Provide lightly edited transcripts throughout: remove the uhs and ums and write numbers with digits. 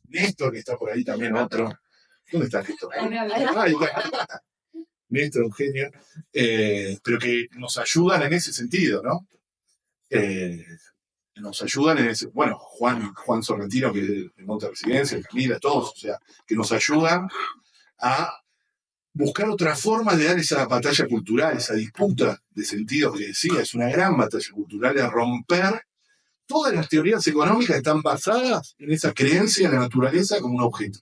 Néstor, que está por ahí también, otro. ¿Dónde está Néstor? Ahí está. Néstor, un genio. Pero que nos ayudan en ese sentido, ¿no? Nos ayudan en ese. Bueno, Juan Sorrentino, que es de Monte Residencia, Camila, todos, o sea, que nos ayudan a buscar otra forma de dar esa batalla cultural, esa disputa de sentidos que decía, es una gran batalla cultural de romper. Todas las teorías económicas están basadas en esa creencia en la naturaleza como un objeto.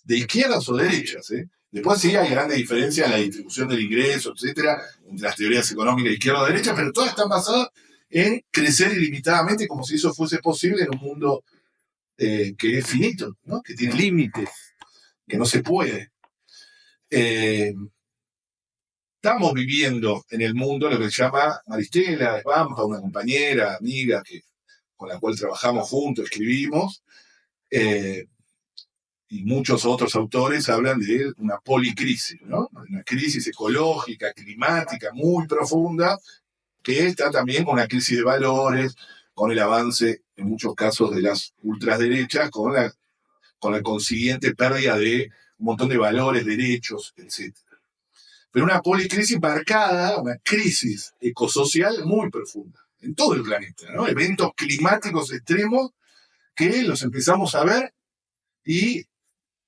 De izquierdas o derechas, ¿eh? Después sí hay grandes diferencias en la distribución del ingreso, etcétera, entre las teorías económicas de izquierda o derecha, pero todas están basadas en crecer ilimitadamente como si eso fuese posible en un mundo que es finito, ¿no? Que tiene límites, que no se puede. Estamos viviendo en el mundo lo que se llama Maristela Svampa, una compañera, amiga, con la cual trabajamos juntos, escribimos, y muchos otros autores hablan de una policrisis, ¿no? Una crisis ecológica, climática muy profunda, que está también con una crisis de valores, con el avance, en muchos casos, de las ultraderechas, con la consiguiente pérdida de un montón de valores, derechos, etc. Pero una policrisis marcada, una crisis ecosocial muy profunda, en todo el planeta, ¿no? Eventos climáticos extremos que los empezamos a ver y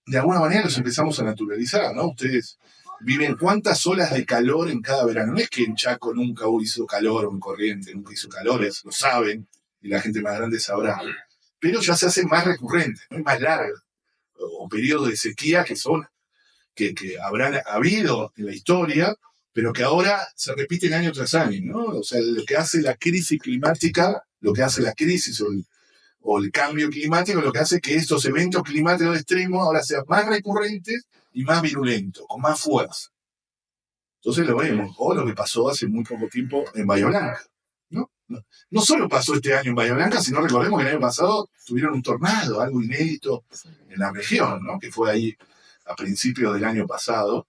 de alguna manera los empezamos a naturalizar, ¿no? Ustedes viven cuántas olas de calor en cada verano. No es que en Chaco nunca hizo calor, o en Corrientes nunca hizo calor, lo saben, y la gente más grande sabrá. Pero ya se hacen más recurrentes, ¿no? Más largas, o periodos de sequía que habrán habido en la historia, pero que ahora se repiten año tras año, ¿no? O sea, lo que hace la crisis climática, lo que hace la crisis o el cambio climático, lo que hace que estos eventos climáticos extremos ahora sean más recurrentes y más virulentos, con más fuerza. Entonces lo vemos, o lo que pasó hace muy poco tiempo en Bahía Blanca, ¿no? No solo pasó este año en Bahía Blanca, sino recordemos que el año pasado tuvieron un tornado, algo inédito en la región, ¿no? Que fue ahí a principios del año pasado,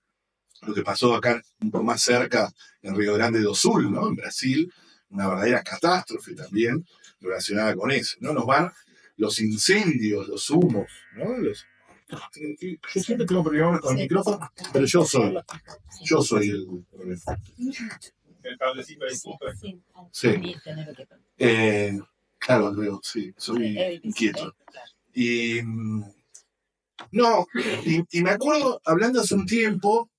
lo que pasó acá un poco más cerca, en Río Grande do Sul, ¿no? En Brasil, una verdadera catástrofe también relacionada con eso, ¿no? Nos van los incendios, los humos, ¿no? Yo siempre tengo problemas con el micrófono, pero yo soy el problema. El cablecito ahí. Sí. Claro, luego, sí, soy inquieto. Y no, y me acuerdo, hablando hace un tiempo,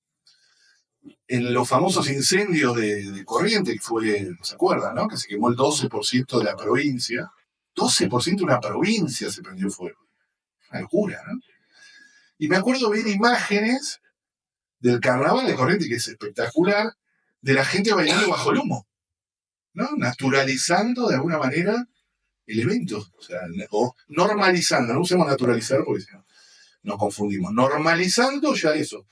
en los famosos incendios de Corrientes, que fue, ¿se acuerdan, no? Que se quemó el 12% de la provincia. 12% de una provincia se prendió fuego. Una locura, ¿no? Y me acuerdo ver imágenes del carnaval de Corrientes, que es espectacular, de la gente bailando bajo el humo, ¿no? Naturalizando de alguna manera el evento. O sea, o normalizando, no usemos naturalizar porque si no nos confundimos. Normalizando ya eso.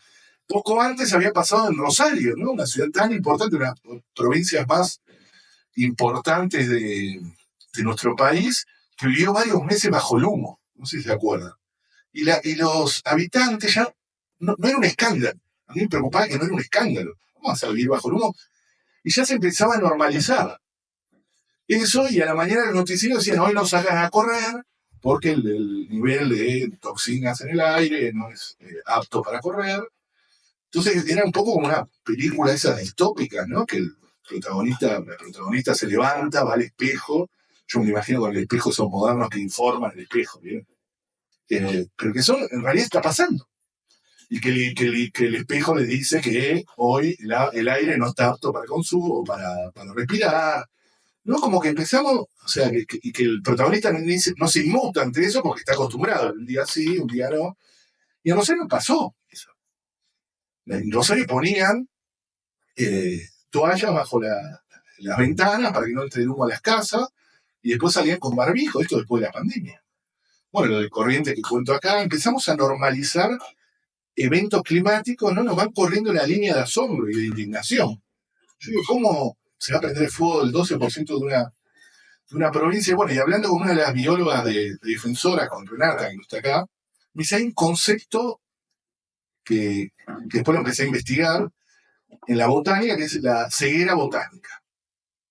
Poco antes había pasado en Rosario, ¿no? Una ciudad tan importante, una de las provincias más importantes de nuestro país, que vivió varios meses bajo el humo. No sé si se acuerdan. Y los habitantes ya no era un escándalo. A mí me preocupaba que no era un escándalo. Vamos a vivir bajo el humo. Y ya se empezaba a normalizar eso, y a la mañana los noticieros decían, hoy no salgan a correr porque el nivel de toxinas en el aire no es apto para correr. Entonces era un poco como una película esa distópica, ¿no? Que la protagonista se levanta, va al espejo. Yo me imagino con el espejo esos modernos que informan el espejo, ¿bien? Pero que eso en realidad está pasando. Y que el espejo le dice que hoy el aire no está apto para consumo, para respirar. ¿No? Como que empezamos, o sea, y que el protagonista no se inmuta ante eso porque está acostumbrado. Un día sí, un día no. Y en Rosario pasó eso. En Rosario ponían toallas bajo las ventanas para que no entre el humo a las casas, y después salían con barbijo, esto después de la pandemia. Bueno, lo de Corrientes que cuento acá, empezamos a normalizar eventos climáticos, ¿no? Nos van corriendo la línea de asombro y de indignación. Yo digo, ¿cómo se va a prender fuego el 12% de una provincia? Bueno, y hablando con una de las biólogas de Defensora, con Renata, que no está acá, me dice, hay un concepto que después lo empecé a investigar en la botánica, que es la ceguera botánica.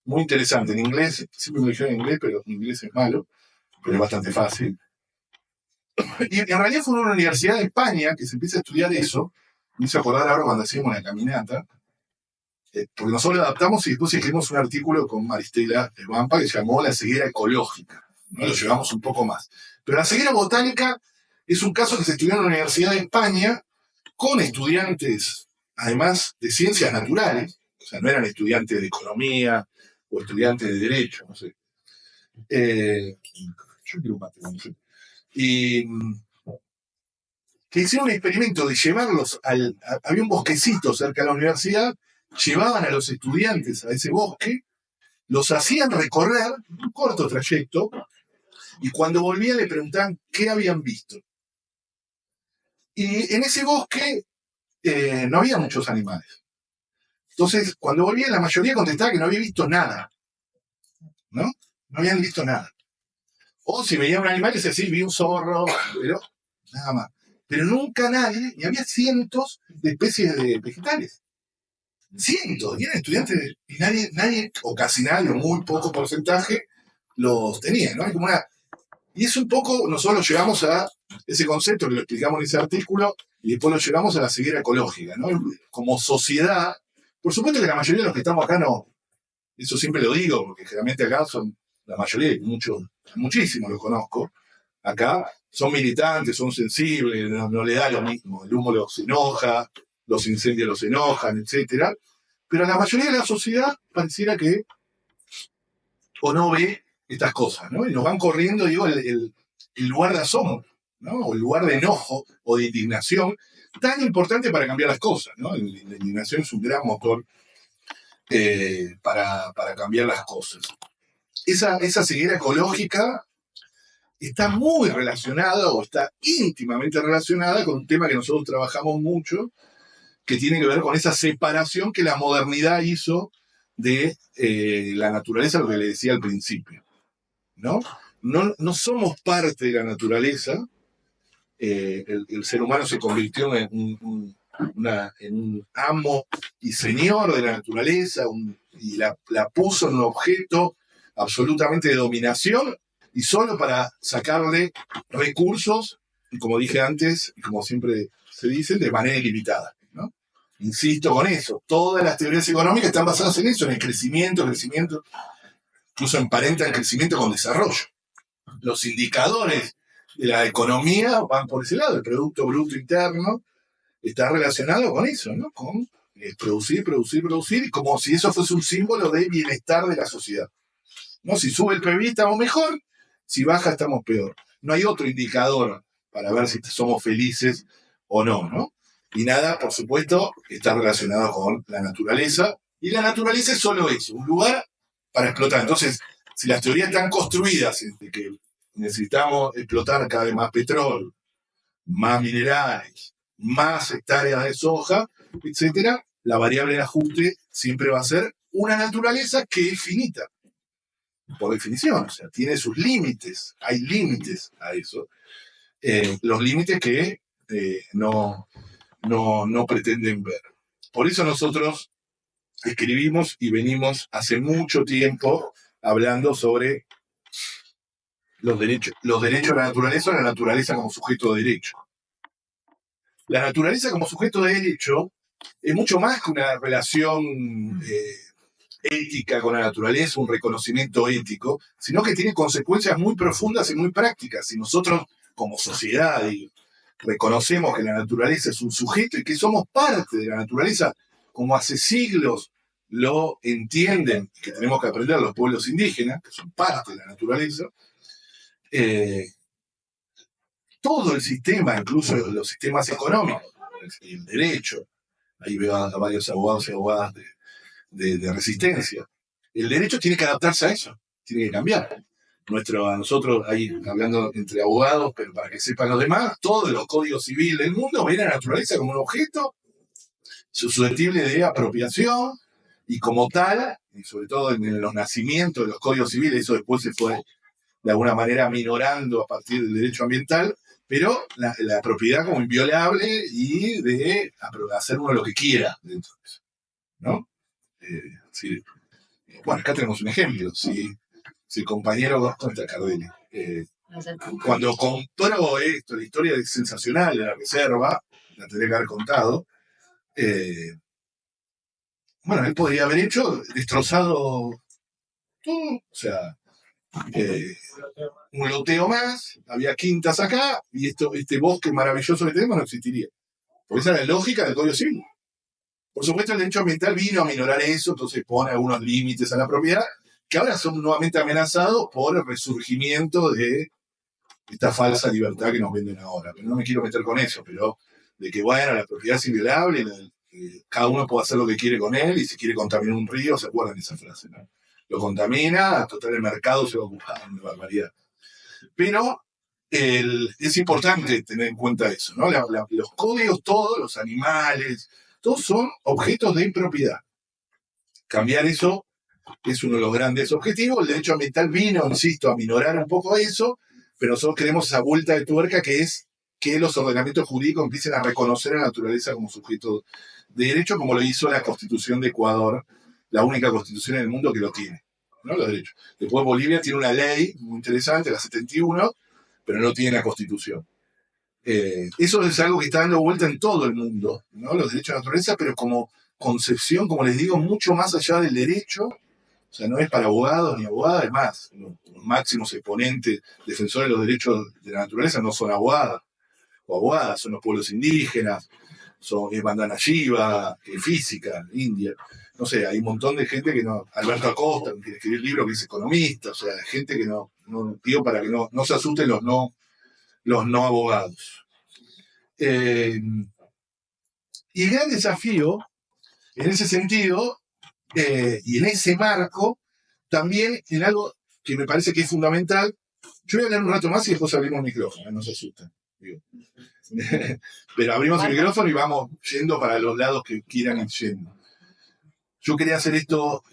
Muy interesante, en inglés, siempre me lo dijeron en inglés, pero en inglés es malo, pero es bastante fácil. Y en realidad fue una universidad de España que se empieza a estudiar eso. Me hice acordar ahora cuando hacíamos una caminata, porque nosotros lo adaptamos y después escribimos un artículo con Maristela Vampa que se llamó La ceguera ecológica, ¿no? Lo llevamos un poco más. Pero la ceguera botánica es un caso que se estudió en la Universidad de España con estudiantes, además de ciencias naturales, o sea, no eran estudiantes de economía o estudiantes de derecho, no sé. Yo quiero un mate, no sé. Y que hicieron un experimento de llevarlos había un bosquecito cerca de la universidad, llevaban a los estudiantes a ese bosque, los hacían recorrer un corto trayecto y cuando volvían le preguntaban qué habían visto. Y en ese bosque no había muchos animales. Entonces, cuando volvían, la mayoría contestaba que no había visto nada, ¿no? No habían visto nada. O si veían un animal, decía, sí, vi un zorro, pero nada más. Pero nunca nadie, y había cientos de especies de vegetales. Cientos, y eran estudiantes, y nadie, o casi nadie, o muy poco porcentaje, los tenía, ¿no? Y es un poco, nosotros lo llevamos a ese concepto que lo explicamos en ese artículo, y después lo llevamos a la ceguera ecológica, ¿no? Como sociedad, por supuesto que la mayoría de los que estamos acá no, eso siempre lo digo, porque generalmente acá son, la mayoría, muchísimos los conozco, acá son militantes, son sensibles, no le da lo mismo, el humo los enoja, los incendios los enojan, etcétera. Pero la mayoría de la sociedad pareciera que o no ve estas cosas, ¿no? Y nos van corriendo, digo, el lugar de asombro, ¿no? O el lugar de enojo o de indignación, tan importante para cambiar las cosas, ¿no? La indignación es un gran motor para cambiar las cosas. Esa ceguera ecológica está muy relacionada o está íntimamente relacionada con un tema que nosotros trabajamos mucho, que tiene que ver con esa separación que la modernidad hizo de la naturaleza, lo que le decía al principio, ¿no? No somos parte de la naturaleza, el ser humano se convirtió en un amo y señor de la naturaleza y la puso en un objeto absolutamente de dominación y solo para sacarle recursos, y como dije antes, y como siempre se dice, de manera ilimitada, ¿no? Insisto con eso, todas las teorías económicas están basadas en eso, en el crecimiento, incluso emparentan el crecimiento con desarrollo. Los indicadores de la economía van por ese lado, el Producto Bruto Interno está relacionado con eso, ¿no? Con producir, como si eso fuese un símbolo de bienestar de la sociedad, ¿no? Si sube el PIB estamos mejor, si baja estamos peor. No hay otro indicador para ver si somos felices o no, ¿no? Y nada, por supuesto, está relacionado con la naturaleza, y la naturaleza es solo eso, un lugar para explotar. Entonces, si las teorías están construidas de que necesitamos explotar cada vez más petróleo, más minerales, más hectáreas de soja, etcétera, la variable de ajuste siempre va a ser una naturaleza que es finita, por definición, o sea, tiene sus límites, hay límites a eso, los límites que no pretenden ver. Por eso nosotros escribimos y venimos hace mucho tiempo hablando sobre los derechos de la naturaleza o la naturaleza como sujeto de derecho. La naturaleza como sujeto de derecho es mucho más que una relación ética con la naturaleza, un reconocimiento ético, sino que tiene consecuencias muy profundas y muy prácticas. Si nosotros, como sociedad, reconocemos que la naturaleza es un sujeto y que somos parte de la naturaleza, como hace siglos lo entienden, que tenemos que aprender los pueblos indígenas, que son parte de la naturaleza, todo el sistema, incluso los sistemas económicos, el derecho, ahí veo a varios abogados y abogadas de resistencia, el derecho tiene que adaptarse a eso, tiene que cambiar. A nosotros, ahí hablando entre abogados, pero para que sepan los demás, todos los códigos civiles del mundo ven a la naturaleza como un objeto susceptible de apropiación y como tal, y sobre todo en los nacimientos de los códigos civiles, eso después se fue de alguna manera minorando a partir del derecho ambiental, pero la propiedad como inviolable y de hacer uno lo que quiera dentro de eso, ¿no? Bueno, acá tenemos un ejemplo. Si el compañero, ¿dónde está Cardelli? Cuando compró esto, la historia es sensacional de la reserva, la tendría que haber contado. Bueno, él podría haber destrozado todo, o sea, un loteo más, había quintas acá, y este bosque maravilloso que tenemos no existiría. Porque esa es la lógica del Código Civil. Por supuesto, el derecho ambiental vino a minorar eso, entonces pone algunos límites a la propiedad, que ahora son nuevamente amenazados por el resurgimiento de esta falsa libertad que nos venden ahora. Pero no me quiero meter con eso, pero de que, bueno, la propiedad es inviolable, cada uno puede hacer lo que quiere con él, y si quiere contaminar un río, ¿se acuerdan de esa frase? ¿No? Lo contamina, total el mercado se va a ocupar, una barbaridad. Pero es importante tener en cuenta eso, ¿no? Los códigos, todos, los animales, todos son objetos de impropiedad. Cambiar eso es uno de los grandes objetivos. El derecho ambiental vino, insisto, a minorar un poco eso, pero nosotros queremos esa vuelta de tuerca que es que los ordenamientos jurídicos empiecen a reconocer a la naturaleza como sujeto de derecho, como lo hizo la Constitución de Ecuador, la única constitución en el mundo que lo tiene, ¿no? Los derechos. Después Bolivia tiene una ley muy interesante, la 71, pero no tiene la Constitución. Eso es algo que está dando vuelta en todo el mundo, ¿no? Los derechos de la naturaleza, pero como concepción, como les digo, mucho más allá del derecho. O sea, no es para abogados ni abogadas, es más, los máximos exponentes, defensores de los derechos de la naturaleza no son abogadas o abogadas, son los pueblos indígenas, son Bandana Shiva, física, India. No sé, hay un montón de gente que no. Alberto Acosta, que quiere escribir libros, que es economista, o sea, gente que no digo para que no se asusten los no abogados. Y el gran desafío, en ese sentido, y en ese marco, también en algo que me parece que es fundamental. Yo voy a hablar un rato más y después abrimos el micrófono, no se asusten. Pero abrimos el micrófono y vamos yendo para los lados que quieran ir yendo. Yo quería hacer esto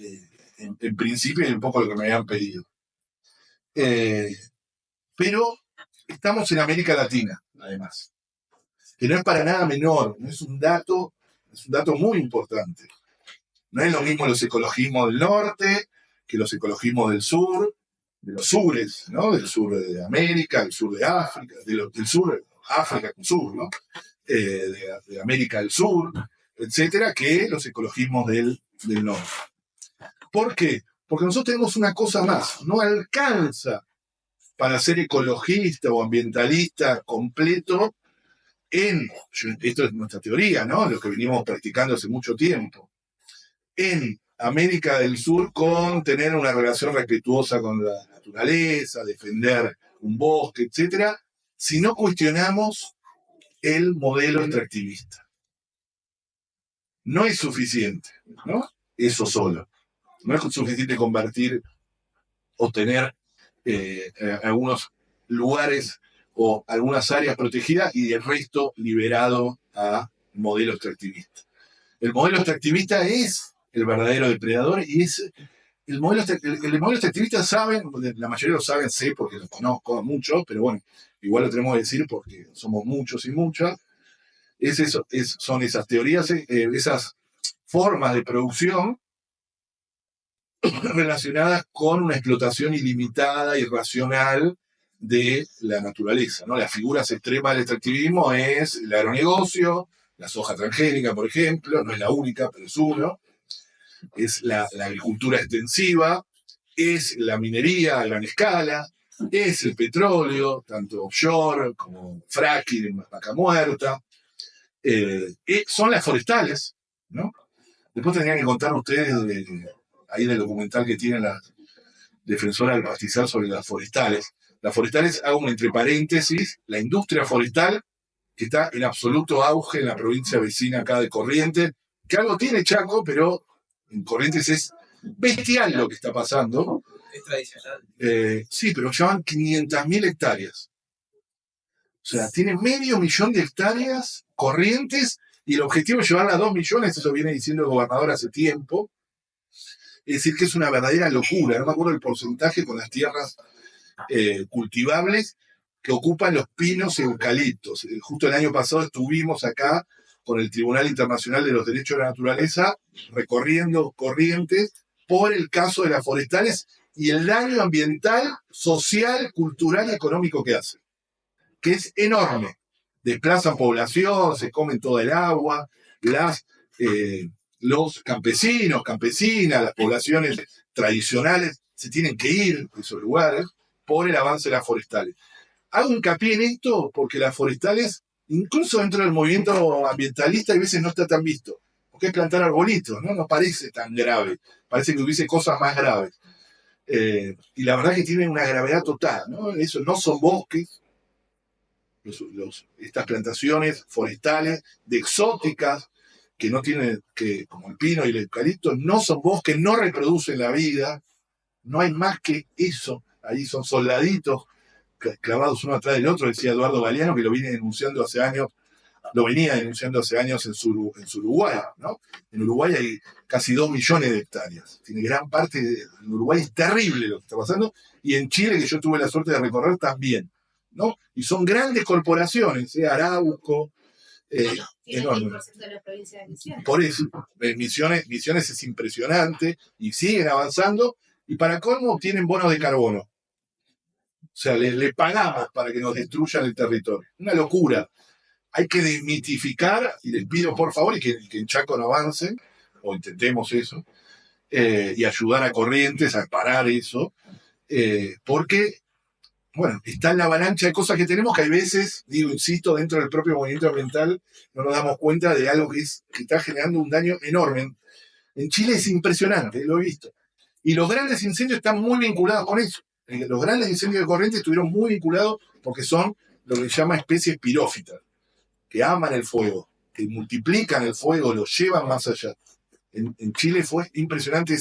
en principio y un poco lo que me habían pedido. Pero estamos en América Latina, además, que no es para nada menor, no es un dato muy importante. No es lo mismo los ecologismos del norte que los ecologismos del sur, de los sures, ¿no? Del sur de América, del sur de África, del sur, África con sur, ¿no? De América del Sur, etcétera, que los ecologismos del norte. ¿Por qué? Porque nosotros tenemos una cosa más, no alcanza para ser ecologista o ambientalista completo esto es nuestra teoría, ¿no? Lo que venimos practicando hace mucho tiempo, en América del Sur, con tener una relación respetuosa con la naturaleza, defender un bosque, etcétera, si no cuestionamos el modelo extractivista. No es suficiente, ¿no? Eso solo. No es suficiente convertir o tener algunos lugares o algunas áreas protegidas y el resto liberado a modelo extractivista. El modelo extractivista es el verdadero depredador y es el modelo extractivista, saben, la mayoría lo saben, sé porque lo conozco mucho, pero bueno, igual lo tenemos que decir porque somos muchos y muchas. Son esas teorías, esas formas de producción relacionadas con una explotación ilimitada y racional de la naturaleza, ¿no? Las figuras extremas del extractivismo es el agronegocio, la soja transgénica, por ejemplo, no es la única, pero es uno. Es la agricultura extensiva, es la minería a gran escala, es el petróleo, tanto offshore como fracking en Vaca Muerta. Son las forestales, ¿no? Después tendrían que contar ustedes ahí del documental que tiene la defensora del pastizal sobre las forestales. Las forestales, hago entre paréntesis, la industria forestal, que está en absoluto auge en la provincia vecina acá de Corrientes, que algo tiene Chaco, pero en Corrientes es bestial lo que está pasando. Es tradicional. Sí, pero llevan 500.000 hectáreas. O sea, tiene 500.000 de hectáreas Corrientes y el objetivo es llevarla a 2 millones, eso viene diciendo el gobernador hace tiempo. Es decir, que es una verdadera locura. No me acuerdo el porcentaje con las tierras cultivables que ocupan los pinos y eucaliptos. Justo el año pasado estuvimos acá con el Tribunal Internacional de los Derechos de la Naturaleza recorriendo Corrientes por el caso de las forestales y el daño ambiental, social, cultural y económico que hace, que es enorme. Desplazan población, se comen toda el agua, los campesinos, campesinas, las poblaciones tradicionales se tienen que ir de esos lugares por el avance de las forestales. Hago hincapié en esto porque las forestales, incluso dentro del movimiento ambientalista, a veces no está tan visto. Porque es plantar arbolitos, ¿no? No parece tan grave. Parece que hubiese cosas más graves. Y la verdad que tienen una gravedad total, ¿no? Eso no son bosques, estas plantaciones forestales de exóticas que no tienen, como el pino y el eucalipto, no son bosques, no reproducen la vida, no hay más que eso. Ahí son soldaditos clavados uno atrás del otro, decía Eduardo Galeano, que lo venía denunciando hace años en su Uruguay, ¿no? En Uruguay hay casi 2 millones de hectáreas. Tiene gran parte en Uruguay es terrible lo que está pasando, y en Chile, que yo tuve la suerte de recorrer, también, ¿no? Y son grandes corporaciones, Arauco, enorme. Por eso, Misiones es impresionante, y siguen avanzando, y para colmo tienen bonos de carbono. O sea, le pagamos para que nos destruyan el territorio. Una locura. Hay que desmitificar, y les pido por favor, y que en Chaco no avancen, o intentemos eso, y ayudar a Corrientes a parar eso, porque, bueno, está en la avalancha de cosas que tenemos que hay veces, insisto, dentro del propio movimiento ambiental, no nos damos cuenta de algo que está generando un daño enorme. En Chile es impresionante, lo he visto. Y los grandes incendios están muy vinculados con eso. Los grandes incendios de Corrientes estuvieron muy vinculados porque son lo que se llama especies pirófitas, que aman el fuego, que multiplican el fuego, lo llevan más allá. En Chile fue impresionante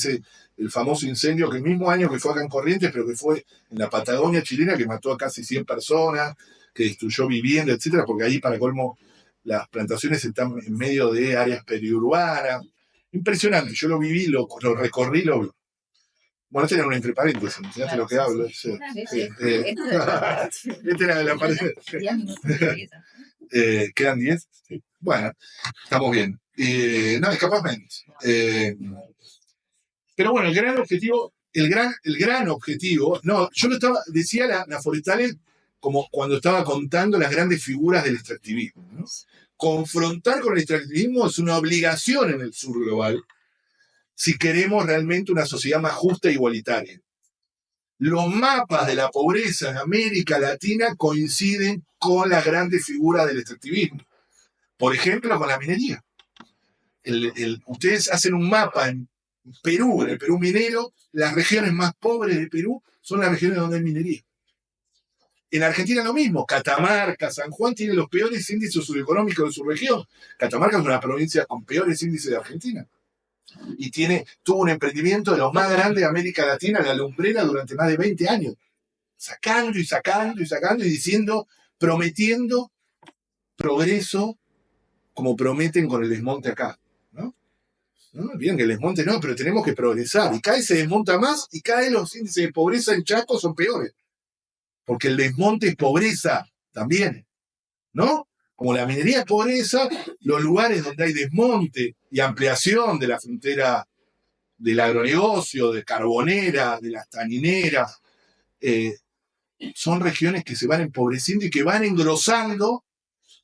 el famoso incendio, que el mismo año que fue acá en Corrientes, pero que fue en la Patagonia chilena, que mató a casi 100 personas, que destruyó viviendas, etcétera, porque ahí, para colmo, las plantaciones están en medio de áreas periurbanas. Impresionante, yo lo viví, lo recorrí, lo vi. Bueno, este era un entre paréntesis, fíjate lo que hablo. Sí. Este era de la pared. ¿Quedan 10? Sí. Bueno, estamos bien. No, es capaz menos. Pero bueno, el gran objetivo, no, yo lo decía las forestales como cuando estaba contando las grandes figuras del extractivismo, ¿no? Confrontar con el extractivismo es una obligación en el sur global si queremos realmente una sociedad más justa e igualitaria. Los mapas de la pobreza en América Latina coinciden con las grandes figuras del extractivismo. Por ejemplo, con la minería. Ustedes hacen un mapa en Perú, en el Perú minero, las regiones más pobres de Perú son las regiones donde hay minería. En Argentina lo mismo, Catamarca, San Juan tienen los peores índices socioeconómicos de su región. Catamarca es una provincia con peores índices de Argentina. Y tuvo un emprendimiento de los más grandes de América Latina, la lumbrera, durante más de 20 años. Sacando y diciendo, prometiendo progreso, como prometen con el desmonte acá, ¿no? ¿No? Bien, que el desmonte no, pero tenemos que progresar. Y cada vez se desmonta más y cada vez los índices de pobreza en Chaco son peores. Porque el desmonte es pobreza también, ¿no? Como la minería es pobreza, los lugares donde hay desmonte y ampliación de la frontera del agronegocio, de carbonera, de las tanineras, son regiones que se van empobreciendo y que van engrosando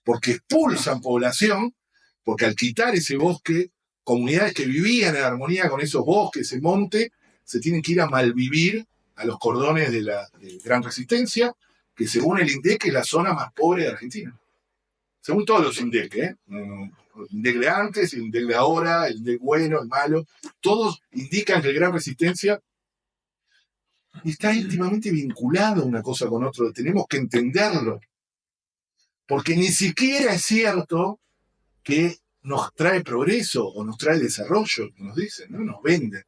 porque expulsan población, porque al quitar ese bosque, comunidades que vivían en armonía con esos bosques, ese monte, se tienen que ir a malvivir a los cordones de Gran Resistencia, que según el INDEC es la zona más pobre de Argentina. Según todos los INDEC, el INDEC de antes, el INDEC de ahora, el INDEC bueno, el malo, todos indican que el Gran Resistencia está íntimamente vinculado una cosa con otra. Tenemos que entenderlo. Porque ni siquiera es cierto que nos trae progreso o nos trae desarrollo, nos dicen, ¿no? Nos venden.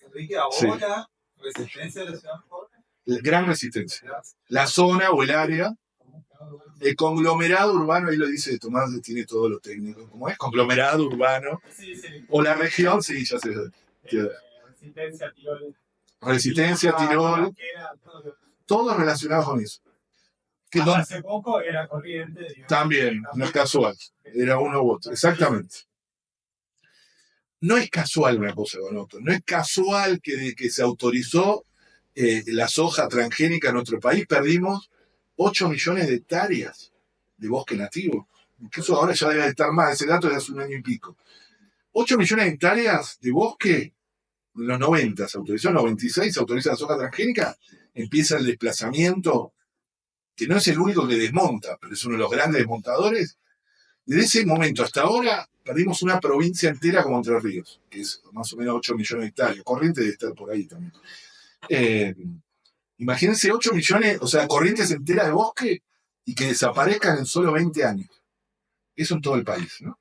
Enrique, ahora, sí. Resistencia de la ciudad pobre. Gran Resistencia. La zona o el área, el conglomerado urbano, ahí lo dice Tomás, tiene todo lo técnico. ¿Cómo es? Conglomerado urbano. Sí. O la región, sí, ya sé. Resistencia, Tirol. Resistencia, Tirol. Todos relacionados con eso. Hace poco era Corrientes. También, no es casual. Era uno u otro, exactamente. No es casual una cosa con otra. No es casual que se autorizó la soja transgénica en nuestro país, perdimos 8 millones de hectáreas de bosque nativo. Incluso ahora ya debe estar más, ese dato de hace 1 año y pico. 8 millones de hectáreas de bosque, en los 90 se autorizó, en los 96 se autoriza la soja transgénica, empieza el desplazamiento, que no es el único que desmonta, pero es uno de los grandes desmontadores. Desde ese momento hasta ahora perdimos una provincia entera como Entre Ríos, que es más o menos 8 millones de hectáreas. Corrientes debe estar por ahí también. Imagínense 8 millones, o sea, Corrientes enteras de bosque y que desaparezcan en solo 20 años. Eso en todo el país, ¿no?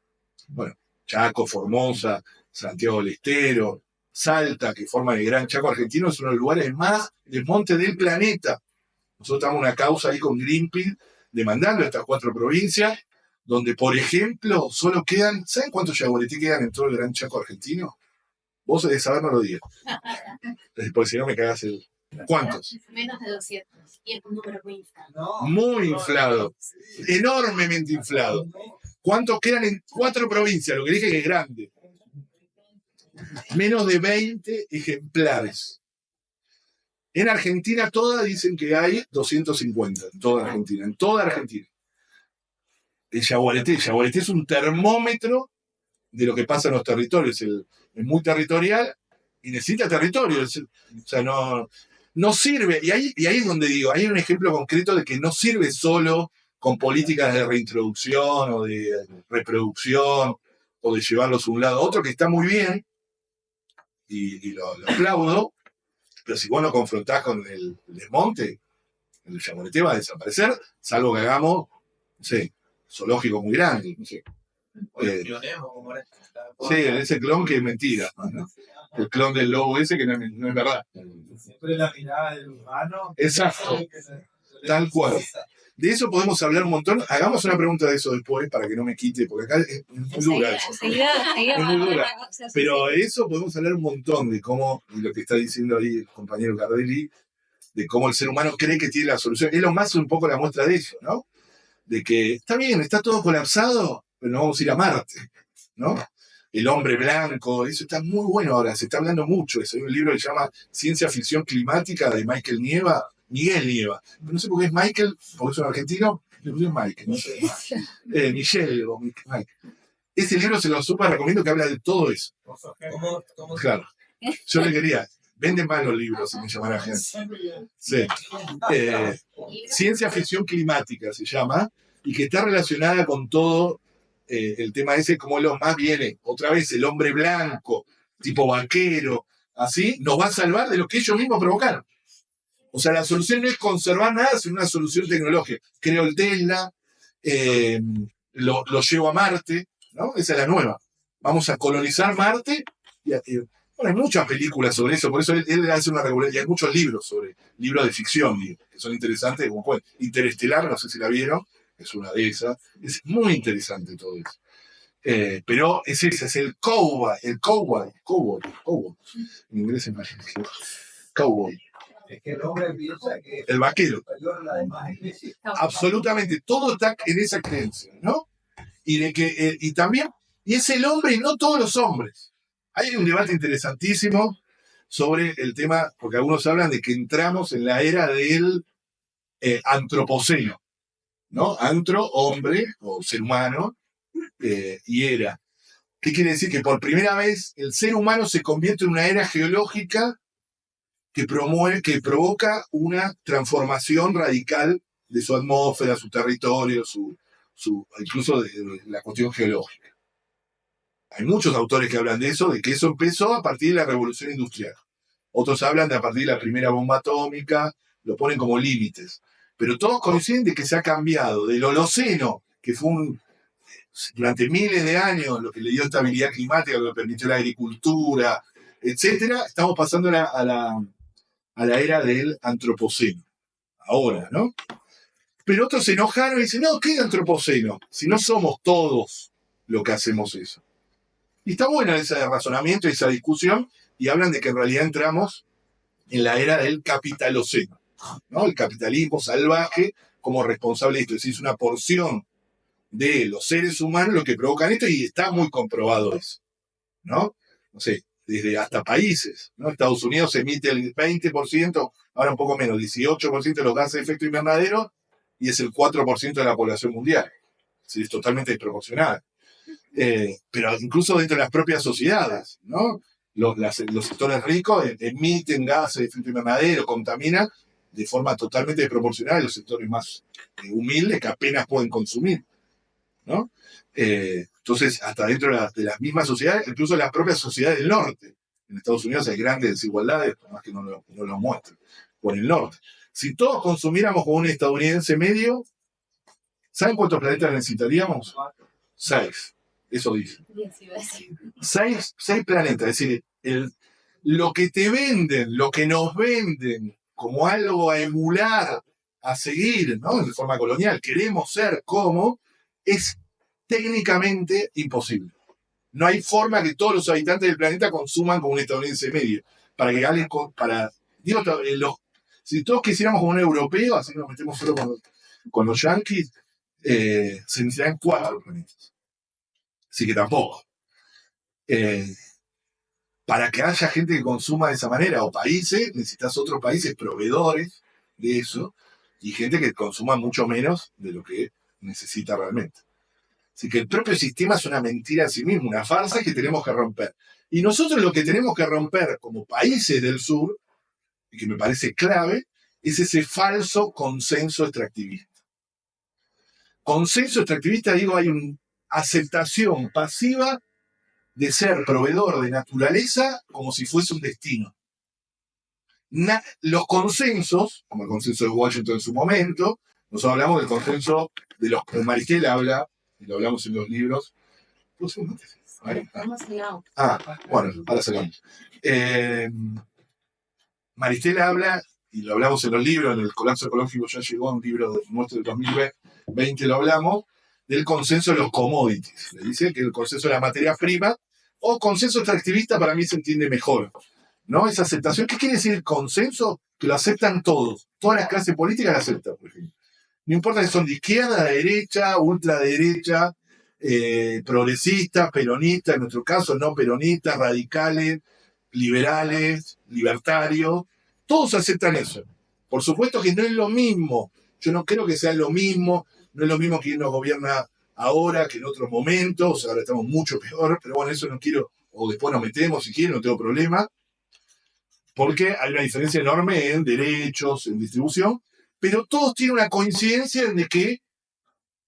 Bueno, Chaco, Formosa, Santiago del Estero, Salta, que forman el Gran Chaco argentino, es uno de los lugares más desmonte del planeta. Nosotros estamos en una causa ahí con Greenpeace, demandando a estas 4 provincias, donde, por ejemplo, solo quedan, ¿saben cuántos yaguareté quedan en todo el Gran Chaco argentino? Vos debés saber, no lo digas. Porque si no me cagás el... ¿Cuántos? Menos de 200. Y es un número muy inflado. Muy inflado. Enormemente inflado. ¿Cuántos quedan en 4 provincias? Lo que dije que es grande. Menos de 20 ejemplares. En Argentina todas dicen que hay 250. En toda Argentina. En toda Argentina. El yaguareté es un termómetro de lo que pasa en los territorios. Es muy territorial y necesita territorio. O sea, no sirve. Y ahí es donde digo, hay un ejemplo concreto de que no sirve solo con políticas de reintroducción o de reproducción o de llevarlos a un lado a otro, que está muy bien y lo aplaudo, pero si vos lo confrontás con el desmonte, el yaguareté va a desaparecer, salvo que hagamos, no sé, zoológico muy grande, no sé. Sí, ese clon que es mentira, ¿no? El clon del lobo ese que no es verdad. Siempre la mirada del humano. Exacto, tal cual. De eso podemos hablar un montón. Hagamos una pregunta de eso después para que no me quite, porque acá es muy dura eso. Es muy dura. Pero de eso podemos hablar un montón, de cómo, y lo que está diciendo ahí el compañero Cardelli, de cómo el ser humano cree que tiene la solución. Es lo más un poco la muestra de eso, ¿no? De que está bien, está todo colapsado, pero no vamos a ir a Marte, ¿no? El hombre blanco, eso está muy bueno ahora, se está hablando mucho eso. Hay un libro que se llama Ciencia Ficción Climática de Miguel Nieva, pero no sé por qué es Michael, porque es un argentino, le puse Michael, no sé. Michelle o Mike. Ese libro se lo súper recomiendo, que habla de todo eso. ¿Cómo? Claro. Yo le quería, venden mal los libros, si me llamara gente. Sí. Ciencia Ficción Climática se llama, y que está relacionada con todo el tema ese, como lo más viene, otra vez, el hombre blanco, tipo vaquero, así, nos va a salvar de lo que ellos mismos provocaron. O sea, la solución no es conservar nada, sino una solución tecnológica. Creo el Tesla, lo llevo a Marte, ¿no? Esa es la nueva. Vamos a colonizar Marte. Bueno, hay muchas películas sobre eso, por eso él hace una regularidad. Y hay muchos libros de ficción, que son interesantes, como pueden. Interestelar, no sé si la vieron, es una de esas. Es muy interesante todo eso. Pero es ese, es el cowboy. En inglés es más cowboy. Es que el hombre piensa que el vaquero. demás Absolutamente, todo está en esa creencia, ¿no? Y de que, y también, y es el hombre y no todos los hombres. Hay un debate interesantísimo sobre el tema, porque algunos hablan de que entramos en la era del antropoceno, ¿no? Antro, hombre, o ser humano, y era. ¿Qué quiere decir? Que por primera vez el ser humano se convierte en una era geológica que provoca una transformación radical de su atmósfera, su territorio, incluso de la cuestión geológica. Hay muchos autores que hablan de eso, de que eso empezó a partir de la revolución industrial. Otros hablan de a partir de la primera bomba atómica, lo ponen como límites. Pero todos coinciden de que se ha cambiado del Holoceno, que fue durante miles de años lo que le dio estabilidad climática, lo que permitió la agricultura, etcétera. Estamos pasando a la era del antropoceno. Ahora, ¿no? Pero otros se enojaron y dicen, no, ¿qué antropoceno? Si no somos todos los que hacemos eso. Y está bueno ese razonamiento, esa discusión, y hablan de que en realidad entramos en la era del capitaloceno, ¿no? El capitalismo salvaje como responsable de esto. Es decir, es una porción de los seres humanos lo que provocan esto, y está muy comprobado eso, ¿no? No sé, desde hasta países, ¿no? Estados Unidos emite el 20%, ahora un poco menos, 18% de los gases de efecto invernadero, y es el 4% de la población mundial. Sí, es totalmente desproporcional. Pero incluso dentro de las propias sociedades, ¿no? Los sectores ricos emiten gases de efecto invernadero, contaminan de forma totalmente desproporcional a los sectores más humildes que apenas pueden consumir, ¿no? Entonces, hasta dentro de las mismas sociedades, incluso las propias sociedades del norte. En Estados Unidos hay grandes desigualdades, por más que no lo muestren, por el norte. Si todos consumiéramos como un estadounidense medio, ¿saben cuántos planetas necesitaríamos? 6. Eso dice. 6 planetas. Es decir, lo que te venden, lo que nos venden como algo a emular, a seguir, ¿no? De forma colonial, queremos ser como, es técnicamente imposible. No hay forma que todos los habitantes del planeta consuman como un estadounidense medio. Para que alguien, si todos quisiéramos como un europeo, así nos metemos solo con los yanquis, se necesitan 4 planetas. Así que tampoco. Para que haya gente que consuma de esa manera, o países, necesitas otros países proveedores de eso, y gente que consuma mucho menos de lo que necesita realmente. Así que el propio sistema es una mentira en sí mismo, una farsa que tenemos que romper. Y nosotros lo que tenemos que romper como países del sur, y que me parece clave, es ese falso consenso extractivista. Consenso extractivista, digo, hay una aceptación pasiva de ser proveedor de naturaleza como si fuese un destino. Los consensos, como el consenso de Washington en su momento, nosotros hablamos del consenso de los que Maristel habla, y lo hablamos en los libros. Bueno, ahora sacamos. Maristel habla, y lo hablamos en los libros, en el colapso ecológico ya llegó, un libro nuestro del 2020 lo hablamos, del consenso de los commodities. Le dice que el consenso de la materia prima, o consenso extractivista para mí se entiende mejor, ¿no? Esa aceptación. ¿Qué quiere decir el consenso? Que lo aceptan todos. Todas las clases políticas lo aceptan, por ejemplo. No importa si son de izquierda, de derecha, ultraderecha, progresistas, peronistas, en nuestro caso no peronistas, radicales, liberales, libertarios. Todos aceptan eso. Por supuesto que no es lo mismo. Yo no creo que sea lo mismo. No es lo mismo que nos gobierna ahora que en otros momentos. Ahora estamos mucho peor. Pero bueno, eso no quiero. O después nos metemos si quieren, no tengo problema. Porque hay una diferencia enorme en derechos, en distribución. Pero todos tienen una coincidencia en de que,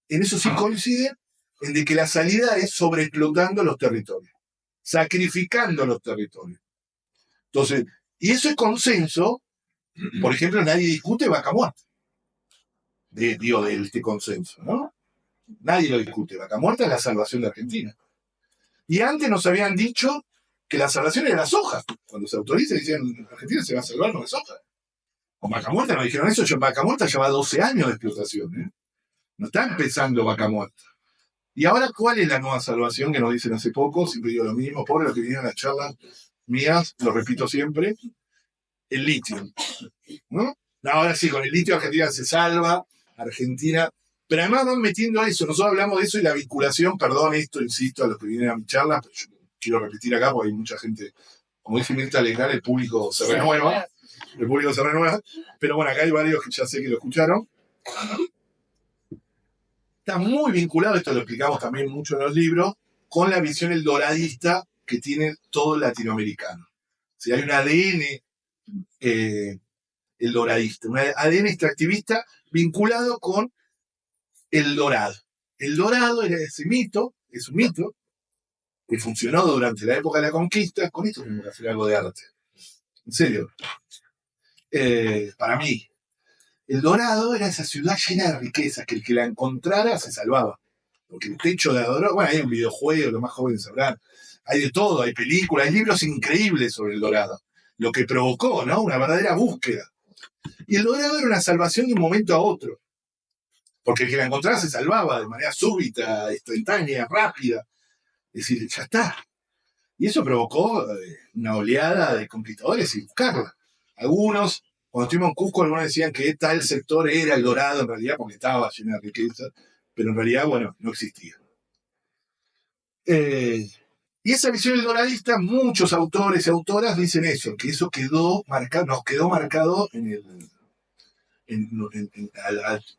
en eso sí coinciden, en de que la salida es sobreexplotando los territorios. Sacrificando los territorios. Entonces, y eso es consenso. Por ejemplo, nadie discute Vaca Muerta. De este consenso, ¿no? Nadie lo discute. Vaca Muerta es la salvación de Argentina. Y antes nos habían dicho que la salvación era la soja. Cuando se autoriza, decían, Argentina se va a salvar con la soja. Con Vaca Muerta nos dijeron eso. Vaca Muerta lleva 12 años de explotación, ¿eh? No está empezando Vaca Muerta. Y ahora, ¿cuál es la nueva salvación que nos dicen hace poco? Siempre digo lo mismo, pobre los que vinieron a las charlas mías, lo repito siempre, el litio, ¿no? Ahora sí, con el litio Argentina se salva, Argentina, pero además van metiendo eso, nosotros hablamos de eso y la vinculación, perdón, esto insisto a los que vienen a mi charla, pero yo quiero repetir acá porque hay mucha gente, como dice Mirta Legrand, el público se renueva, pero bueno, acá hay varios que ya sé que lo escucharon. Está muy vinculado, esto lo explicamos también mucho en los libros, con la visión eldoradista que tiene todo el latinoamericano. Si hay un ADN eldoradista, un ADN extractivista vinculado con el dorado. El dorado era ese mito, es un mito, que funcionó durante la época de la conquista. Con esto tenemos que hacer algo de arte. En serio. Para mí, el Dorado era esa ciudad llena de riquezas, que el que la encontrara se salvaba. Porque el techo de Dorado, bueno, hay un videojuego, los más jóvenes sabrán, hay de todo, hay películas, hay libros increíbles sobre el Dorado. Lo que provocó, ¿no? Una verdadera búsqueda. Y el Dorado era una salvación de un momento a otro. Porque el que la encontraba se salvaba de manera súbita, instantánea, rápida. Es decir, ya está. Y eso provocó una oleada de conquistadores y buscarla. Algunos, cuando estuvimos en Cusco, algunos decían que tal sector era el Dorado en realidad porque estaba lleno de riqueza, pero en realidad, bueno, no existía. Y esa visión del doradista, muchos autores y autoras dicen eso, que eso nos quedó marcado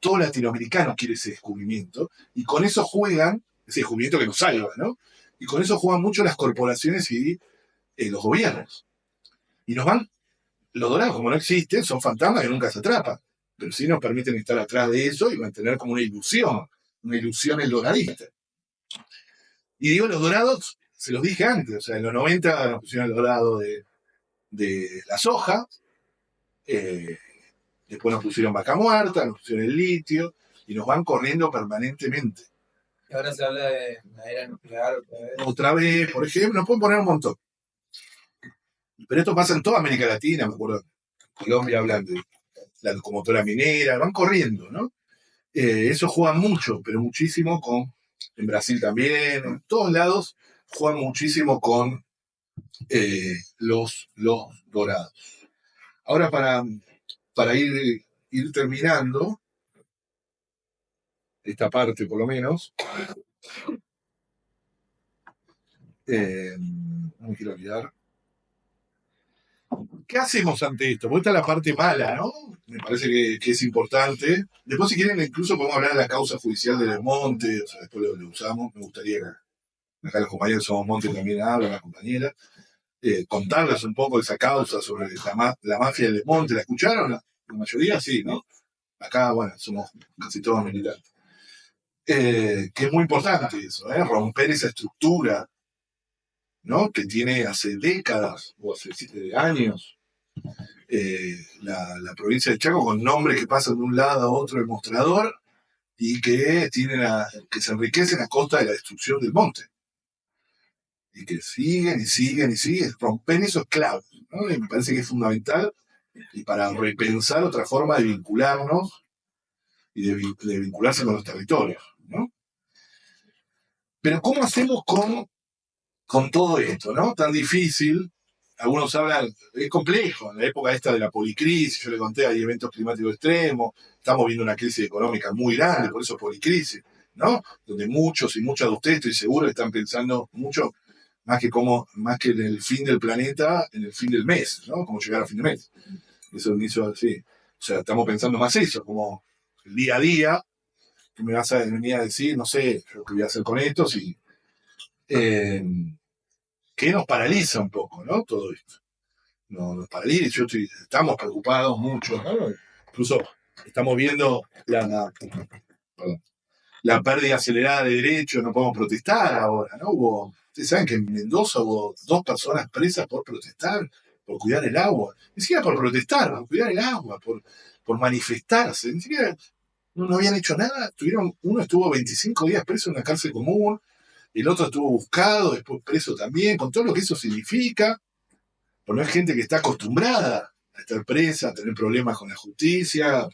todo latinoamericano quiere ese descubrimiento, y con eso juegan, ese descubrimiento que nos salva, ¿no? Y con eso juegan mucho las corporaciones y los gobiernos. Y los dorados, como no existen, son fantasmas que nunca se atrapan, pero sí nos permiten estar atrás de eso y mantener como una ilusión el doradista. Y digo, los dorados, se los dije antes, o sea, en los 90 nos pusieron el dorado de la soja, después nos pusieron vaca muerta, nos pusieron el litio, y nos van corriendo permanentemente. Y ahora se habla de la era nuclear otra vez, por ejemplo, nos pueden poner un montón. Pero esto pasa en toda América Latina, me acuerdo, Colombia hablan de la locomotora minera, van corriendo, ¿no? Eso juega mucho, pero muchísimo en Brasil también, en todos lados juegan muchísimo con los dorados. Ahora, para ir terminando esta parte, por lo menos, no me quiero olvidar. ¿Qué hacemos ante esto? Porque esta es la parte mala, ¿no? Me parece que es importante. Después, si quieren, incluso podemos hablar de la causa judicial de Monte, o sea, después lo usamos. Me gustaría que acá los compañeros Somos Monte también hablan, las compañeras. Contarles un poco de esa causa sobre la mafia de Monte. ¿La escucharon? La mayoría sí, ¿no? Acá, bueno, somos casi todos militantes. Que es muy importante eso, romper esa estructura, ¿no? Que tiene hace décadas o hace años la provincia de Chaco, con nombres que pasan de un lado a otro del mostrador y que se enriquecen a costa de la destrucción del monte. Y que siguen y siguen y siguen. Romper esos clavos, ¿no? Y me parece que es fundamental, y para repensar otra forma de vincularnos y de vincularse con los territorios, ¿no? Pero ¿cómo hacemos con todo esto, ¿no? Tan difícil. Algunos hablan, es complejo, en la época esta de la policrisis, yo le conté, hay eventos climáticos extremos, estamos viendo una crisis económica muy grande, por eso policrisis, ¿no? Donde muchos y muchas de ustedes, estoy seguro, están pensando mucho más que en el fin del planeta, en el fin del mes, ¿no? Cómo llegar a fin de mes. Eso así. O sea, estamos pensando más eso, como el día a día, que me vas a venir a decir, no sé, yo qué voy a hacer con esto, si... que nos paraliza un poco, ¿no? Todo esto. Nos paraliza, estamos preocupados mucho, ¿no? Incluso estamos viendo la pérdida acelerada de derechos, no podemos protestar ahora, ¿no? Ustedes saben que en Mendoza hubo 2 personas presas por protestar, por cuidar el agua. Ni siquiera por protestar, por cuidar el agua, por manifestarse. Ni siquiera no habían hecho nada. Uno estuvo 25 días preso en una cárcel común, el otro estuvo buscado, después preso también, con todo lo que eso significa. Pero no es gente que está acostumbrada a estar presa, a tener problemas con la justicia.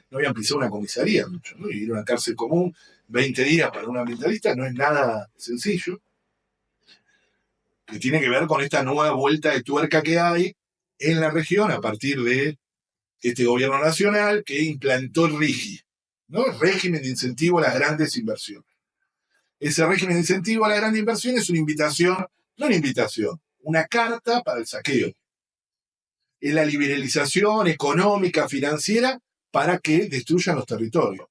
No habían pisado una comisaría mucho, ¿no? Y ir a una cárcel común 20 días para un ambientalista no es nada sencillo. Que tiene que ver con esta nueva vuelta de tuerca que hay en la región a partir de este gobierno nacional que implantó el RIGI, ¿no? El régimen de incentivo a las grandes inversiones. Ese régimen de incentivo a la gran inversión es una carta para el saqueo. Es la liberalización económica, financiera, para que destruyan los territorios.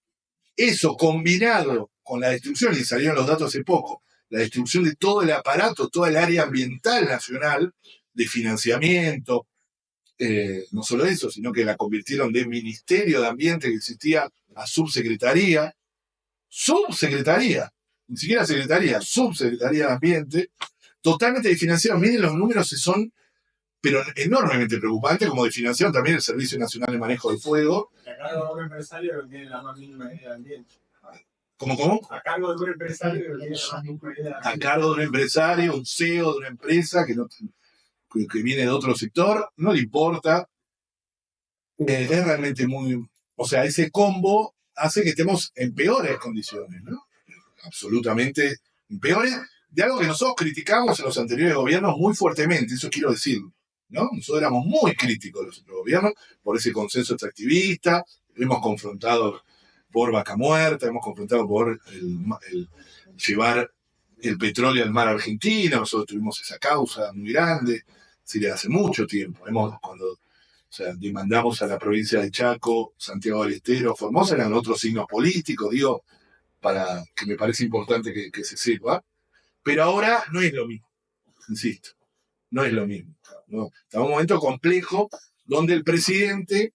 Eso combinado con la destrucción, y salieron los datos hace poco, la destrucción de todo el aparato, toda el área ambiental nacional, de financiamiento, no solo eso, sino que la convirtieron de Ministerio de Ambiente que existía a subsecretaría, ni siquiera secretaría, subsecretaría de Ambiente, totalmente desfinanciados. Miren los números, son pero enormemente preocupantes, como desfinanciaron también el Servicio Nacional de Manejo del Fuego. A cargo de un empresario que tiene la más mínima idea de ambiente. ¿Cómo? A cargo de un empresario que tiene la más mínima idea de ambiente. A cargo de un empresario, un CEO de una empresa que viene de otro sector, no le importa. Es realmente muy... O sea, ese combo hace que estemos en peores condiciones, ¿no? Absolutamente peores, de algo que nosotros criticamos en los anteriores gobiernos muy fuertemente, eso quiero decirlo, ¿no? Nosotros éramos muy críticos de los otros gobiernos por ese consenso extractivista, hemos confrontado por vaca muerta, hemos confrontado por el llevar el petróleo del mar argentino. Nosotros tuvimos esa causa muy grande, hace mucho tiempo. Cuando demandamos a la provincia de Chaco, Santiago del Estero, Formosa, eran otros signos políticos, digo, para que me parece importante que se sepa. Pero ahora no es lo mismo, insisto, no es lo mismo. ¿No? Está en un momento complejo donde el presidente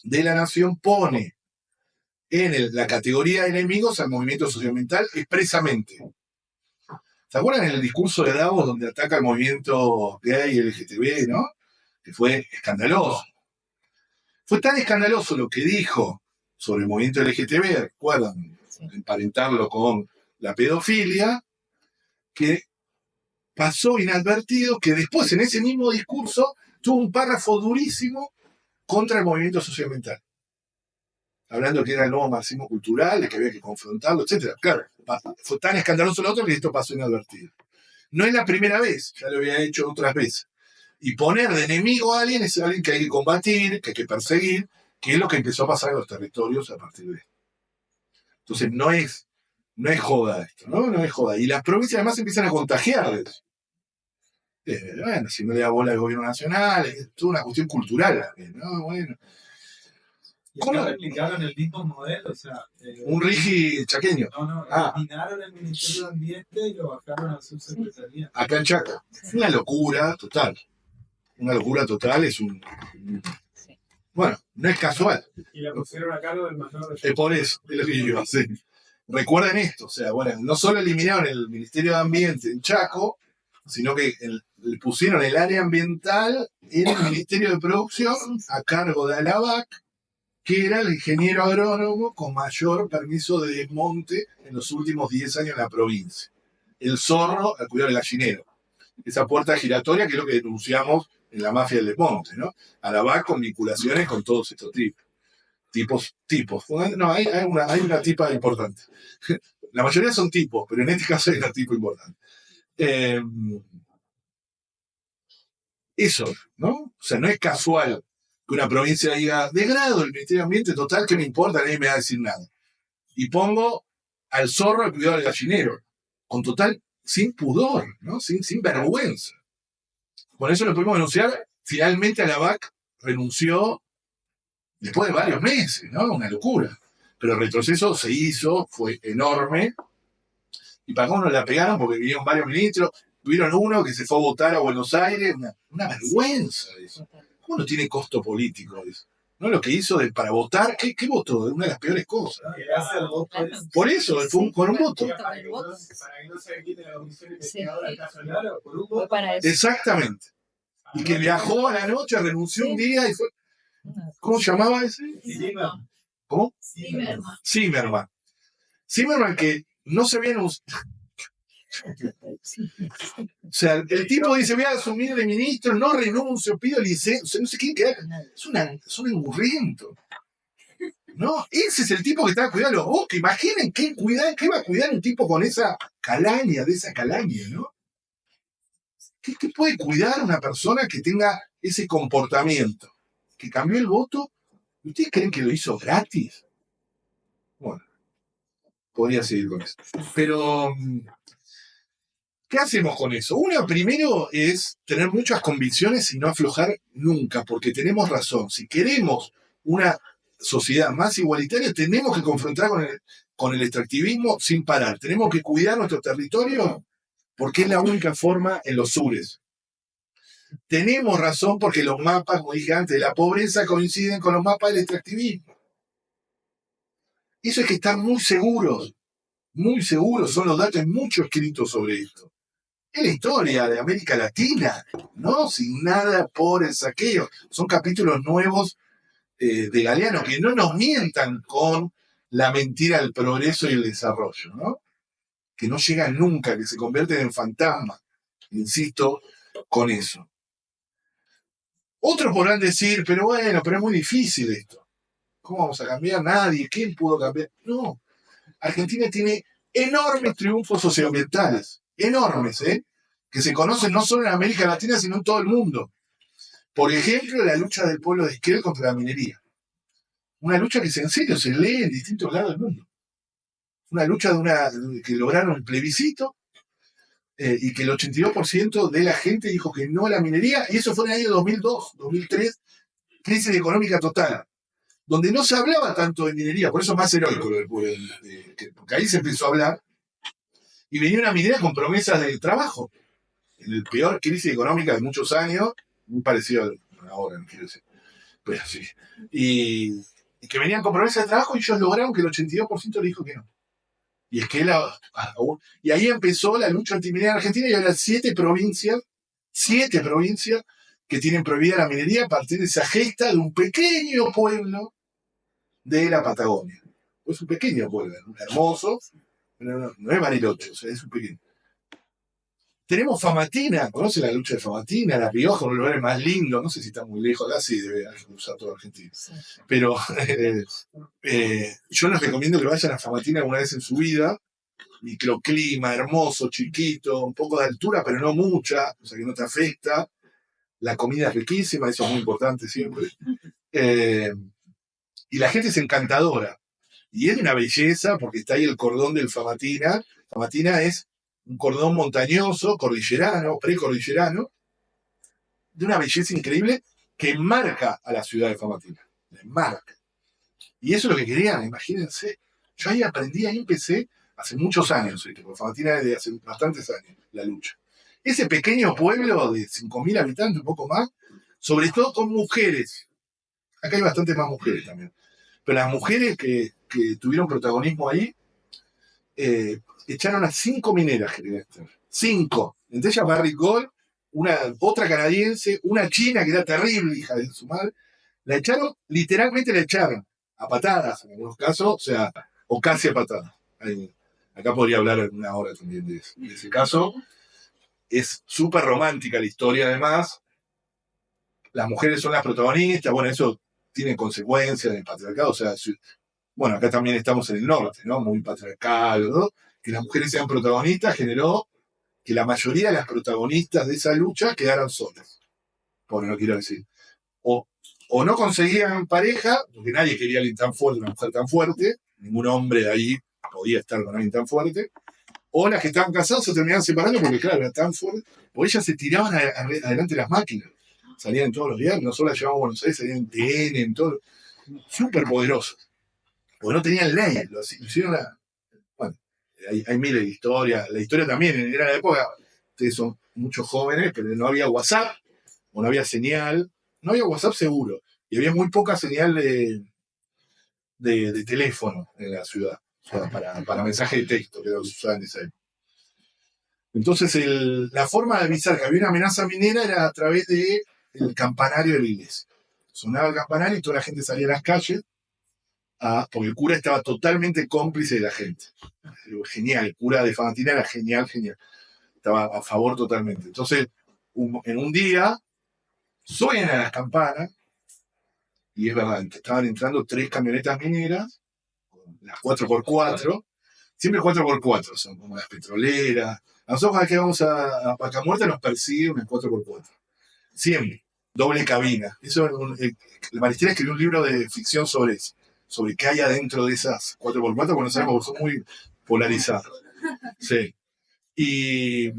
de la nación pone en la categoría de enemigos al movimiento socioambiental expresamente. ¿Se acuerdan en el discurso de Davos donde ataca al movimiento gay y LGTB, ¿no? Que fue escandaloso. Fue tan escandaloso lo que dijo sobre el movimiento LGTB, recuerdan, emparentarlo con la pedofilia, que pasó inadvertido que después en ese mismo discurso tuvo un párrafo durísimo contra el movimiento socioambiental. Hablando que era el nuevo marxismo cultural, de que había que confrontarlo, etc. Claro, fue tan escandaloso lo otro que esto pasó inadvertido. No es la primera vez, ya lo había hecho otras veces. Y poner de enemigo a alguien es alguien que hay que combatir, que hay que perseguir, que es lo que empezó a pasar en los territorios a partir de esto. Entonces no es joda esto, ¿no? No es joda. Y las provincias además empiezan a contagiar de eso. Bueno, si no le da bola al gobierno nacional, es toda una cuestión cultural también, ¿no? Bueno. ¿Cómo replicaron el mismo modelo? O sea, un Rigi chaqueño. No, eliminaron el Ministerio de Ambiente y lo bajaron a subsecretaría. Acá en Chaco. Una locura total. Una locura total, es un... Bueno, no es casual. Y la pusieron a cargo del mayor. Por eso, es lo que yo sí. Recuerden esto, o sea, bueno, no solo eliminaron el Ministerio de Ambiente en Chaco, sino que le pusieron el área ambiental en el Ministerio de Producción a cargo de ALABAC, que era el ingeniero agrónomo con mayor permiso de desmonte en los últimos 10 años en la provincia. El zorro al cuidado del gallinero. Esa puerta giratoria que es lo que denunciamos en la mafia del desmonte, ¿no? ALABAC con vinculaciones con todos estos tipos. No, hay una tipa importante. La mayoría son tipos, pero en este caso hay una tipa importante. Eso, ¿no? O sea, no es casual que una provincia diga, degrado el Ministerio de Ambiente, total, que me importa, nadie me va a decir nada. Y pongo al zorro al cuidado del gallinero, con total, sin pudor, ¿no? Sin vergüenza. Por eso lo pudimos denunciar. Finalmente ALABAC renunció después de varios meses, ¿no? Una locura. Pero el retroceso se hizo, fue enorme. Y para cómo nos la pegaron, porque vinieron varios ministros, tuvieron uno que se fue a votar a Buenos Aires, una vergüenza eso. ¿Cómo no tiene costo político eso? ¿No? Lo que hizo para votar, ¿qué votó? Es una de las peores cosas. Por eso, con un voto. Para que no se quite la comisión investigadora del caso Laro, por un voto. Exactamente. Y que viajó a la noche, renunció un día y fue... ¿Cómo se llamaba ese? Zimmerman. ¿Cómo? Zimmerman. Zimmerman, que no se había anunciado. O sea, el tipo dice, voy a asumir de ministro, no renuncio, pido licencia, o sea, no sé quién queda. Es un engurriento. ¿No? Ese es el tipo que está cuidando los bosques. Imaginen qué va a cuidar un tipo con esa calaña, ¿no? ¿Qué puede cuidar una persona que tenga ese comportamiento? ¿Que cambió el voto? ¿Ustedes creen que lo hizo gratis? Bueno, podría seguir con eso. Pero, ¿qué hacemos con eso? Uno, primero, es tener muchas convicciones y no aflojar nunca, porque tenemos razón. Si queremos una sociedad más igualitaria, tenemos que confrontar con el extractivismo sin parar. Tenemos que cuidar nuestro territorio porque es la única forma en los sures. Tenemos razón porque los mapas, como dije antes, de la pobreza coinciden con los mapas del extractivismo. Eso hay que estar muy seguros, son los datos, hay mucho escrito sobre esto. Es la historia de América Latina, ¿no? Sin nada por el saqueo. Son capítulos nuevos de Galeano, que no nos mientan con la mentira del progreso y el desarrollo, ¿no? Que no llegan nunca, que se convierten en fantasmas. Insisto con eso. Otros podrán decir, pero es muy difícil esto. ¿Cómo vamos a cambiar? Nadie. ¿Quién pudo cambiar? No. Argentina tiene enormes triunfos socioambientales. Enormes, que se conocen no solo en América Latina, sino en todo el mundo. Por ejemplo, la lucha del pueblo de Esquel contra la minería. Una lucha que en serio se lee en distintos lados del mundo. Una lucha que lograron el plebiscito y que el 82% de la gente dijo que no a la minería, y eso fue en el año 2002, 2003, crisis económica total, donde no se hablaba tanto de minería, por eso es más heroico, porque ahí se empezó a hablar, y venía una minera con promesas de trabajo, en el peor crisis económica de muchos años, muy parecido a ahora, no quiero decir, pero sí, y que venían con promesas de trabajo y ellos lograron que el 82% le dijo que no. Y es que y ahí empezó la lucha antiminera en Argentina y ahora 7 provincias que tienen prohibida la minería a partir de esa gesta de un pequeño pueblo de la Patagonia. Es un pequeño pueblo, hermoso, pero no es Bariloche, o sea, es un pequeño. Tenemos Famatina, ¿conoce la lucha de Famatina? La Rioja, uno de los lugares más lindos, no sé si está muy lejos de acá, sí, debe cruzar toda Argentina. Sí. Pero yo les recomiendo que vayan a Famatina alguna vez en su vida. Microclima, hermoso, chiquito, un poco de altura, pero no mucha, o sea que no te afecta. La comida es riquísima, eso es muy importante siempre. Y la gente es encantadora. Y es de una belleza, porque está ahí el cordón del Famatina. Famatina es un cordón montañoso, cordillerano, precordillerano, de una belleza increíble que marca a la ciudad de Famatina. Marca. Y eso es lo que querían, imagínense. Yo ahí aprendí, ahí empecé hace muchos años, porque Famatina es de hace bastantes años la lucha. Ese pequeño pueblo de 5.000 habitantes, un poco más, sobre todo con mujeres. Acá hay bastantes más mujeres también. Pero las mujeres que tuvieron protagonismo ahí, echaron a 5 mineras, 5. Entre ellas Barrick Gold, otra canadiense, una china que era terrible, hija de su madre. La echaron, literalmente la echaron, a patadas en algunos casos, o casi a patadas. Acá podría hablar en una hora también de ese caso. Es súper romántica la historia, además. Las mujeres son las protagonistas, bueno, eso tiene consecuencias del patriarcado, o sea, bueno, acá también estamos en el norte, ¿no? Muy patriarcal, ¿no? Que las mujeres sean protagonistas generó que la mayoría de las protagonistas de esa lucha quedaran solas. Porque no quiero decir. O no conseguían pareja, porque nadie quería a alguien tan fuerte, una mujer tan fuerte, ningún hombre de ahí podía estar con alguien tan fuerte, o las que estaban casadas se terminaban separando porque, claro, era tan fuerte, porque ellas se tiraban adelante de las máquinas, salían en todos los días, no solo las llevaban a Buenos Aires, salían en TN, en todo, súper poderosos, porque no tenían ley, lo hicieron bueno, hay miles de historias, la historia también, era la época, ustedes son muchos jóvenes, pero no había WhatsApp, o no había señal, no había WhatsApp seguro, y había muy poca señal de teléfono en la ciudad, o sea, para mensaje de texto, que era lo que se usaba en esa época. Entonces, la forma de avisar que había una amenaza minera era a través del campanario de la iglesia. Sonaba el campanario y toda la gente salía a las calles, porque el cura estaba totalmente cómplice de la gente. Genial, el cura de Famatina era genial. Estaba a favor totalmente. Entonces, en un día, suenan las campanas, y es verdad, estaban entrando 3 camionetas mineras, las 4x4, siempre 4x4, son como las petroleras. A nosotros cada que vamos a Vaca Muerta nos persigue unas 4x4. Siempre, doble cabina. Eso, el Maristela escribió un libro de ficción sobre eso, sobre qué hay adentro de esas 4x4, porque no sabemos, son muy polarizadas. Sí. Y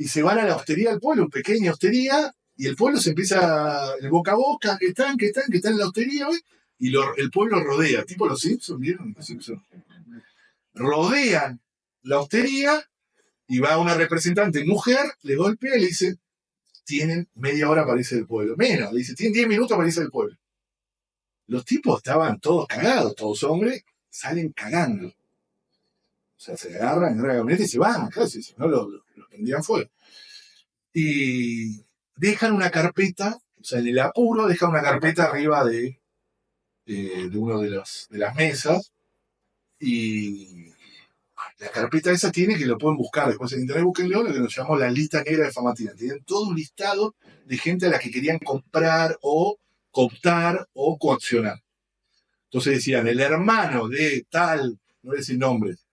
se van a la hostería del pueblo, una pequeña hostería, y el pueblo se empieza, el boca a boca, que están en la hostería, ¿ves? Y el pueblo rodea, tipo los Simpsons, ¿vieron? Los Simpsons. Rodean la hostería y va una representante mujer, le golpea y le dice, tienen media hora para irse del pueblo. Menos, le dice, tienen 10 minutos para irse del pueblo. Los tipos estaban todos cagados, todos hombres, salen cagando. O sea, se agarran en la camioneta y se van, casi, si no los prendían fuego. Y dejan una carpeta, o sea, en el apuro dejan una carpeta arriba de una de las mesas, y la carpeta esa tiene, que lo pueden buscar después en internet, búsquenlo, lo que nos llamamos la lista negra de Famatina. Tienen todo un listado de gente a la que querían comprar o cooptar o coaccionar. Entonces decían, el hermano de tal, no voy a decir nombres,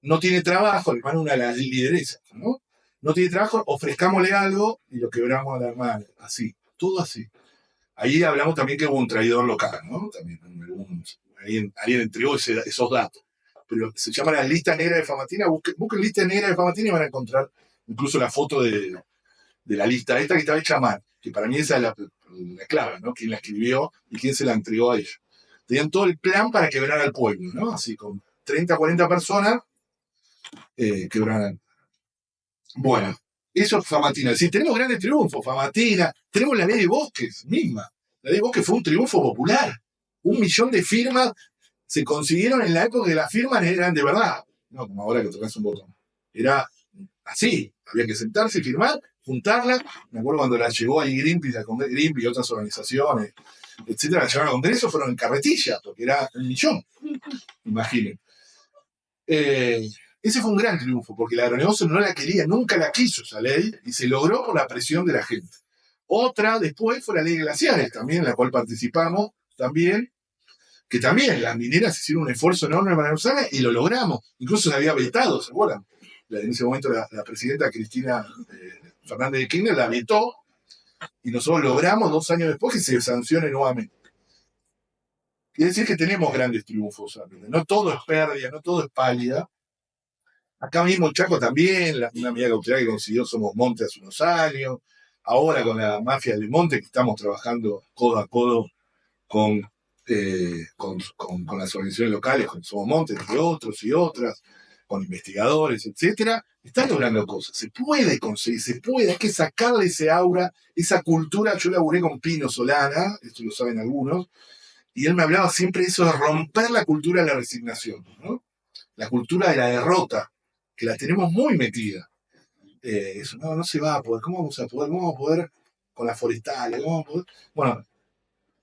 no tiene trabajo, el hermano una de las lideresas, ¿no? No tiene trabajo, ofrezcámosle algo y lo quebramos a la hermana. Así, todo así. Ahí hablamos también que hubo un traidor local, ¿no? También alguien entregó esos datos. pero se llama la lista negra de Famatina. Busquen lista negra de Famatina y van a encontrar incluso la foto de la lista esta que estaba hecha a mano, que para mí esa es la clave, ¿no? Quién la escribió y quién se la entregó a ellos. Tenían todo el plan para quebrar al pueblo, ¿no? Así con 30, 40 personas quebraran. Bueno, eso es Famatina. Es decir, tenemos grandes triunfos, Famatina, tenemos la ley de bosques misma. La ley de bosques fue un triunfo popular. 1 millón de firmas se consiguieron en la época que las firmas eran de verdad. No como ahora que tocas un botón. Era así, había que sentarse y firmar, juntarla. Me acuerdo cuando la llegó ahí Greenpeace y otras organizaciones, etcétera, la llevaron al Congreso, fueron en carretilla, porque era 1 millón. Imaginen. Ese fue un gran triunfo, porque el agronegocio no la quería, nunca la quiso esa ley, y se logró por la presión de la gente. Otra después fue la ley de glaciares, también, en la cual participamos, también, que también las mineras hicieron un esfuerzo enorme para usarla y lo logramos. Incluso se había vetado, ¿se acuerdan? En ese momento la presidenta Cristina Fernández de Kirchner la vetó y nosotros logramos 2 años después que se sancione nuevamente. Quiere decir que tenemos grandes triunfos. No todo es pérdida, no todo es pálida. Acá mismo en Chaco también, una medida cautelar que consiguió Somos Monte hace unos años. Ahora con la mafia del Monte, que estamos trabajando codo a codo con las organizaciones locales, con Somos Monte, entre otros y otras, con investigadores, etcétera, están logrando cosas. Se puede conseguir, se puede, hay que sacarle ese aura, esa cultura. Yo laburé con Pino Solana, esto lo saben algunos, y él me hablaba siempre de eso de romper la cultura de la resignación, ¿no? La cultura de la derrota, que la tenemos muy metida. Eso no se va a poder. ¿Cómo vamos a poder con las forestales? ¿Cómo vamos a poder? Bueno,